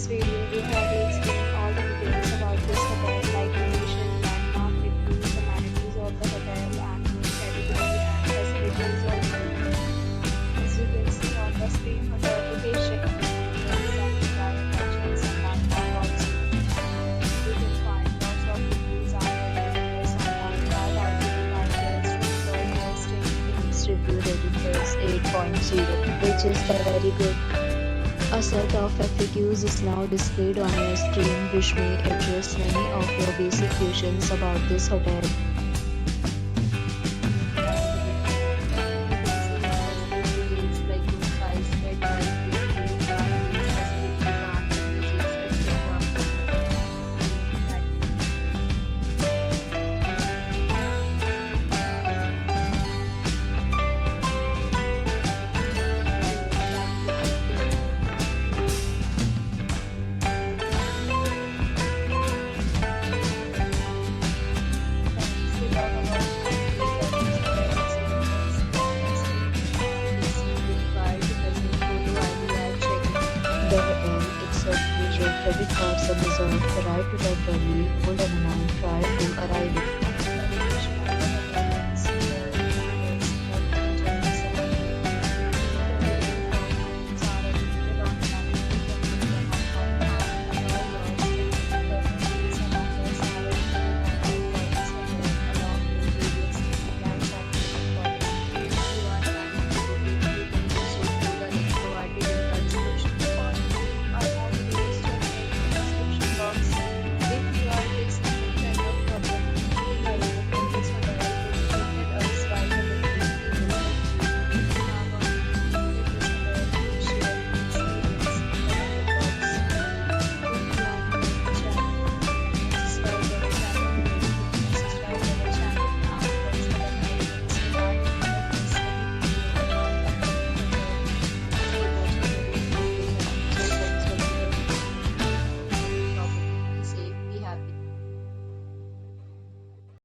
this video, we have explained all the details about this hotel, like location, landmark, reviews, amenities of the hotel, and room category and facilities also. As you can see on the screen, hotel location, rooms and nearby attractions and landmark also. You can find lots of reviews and reviews online that are given by guests, researchers, Ethnikis review rating is 8.0, which is very good. A set of FAQs is now displayed on your screen, which may address many of your basic questions about this hotel. The hotel accepts major credit cards and reserves the right to temporarily hold an amount prior to arrival.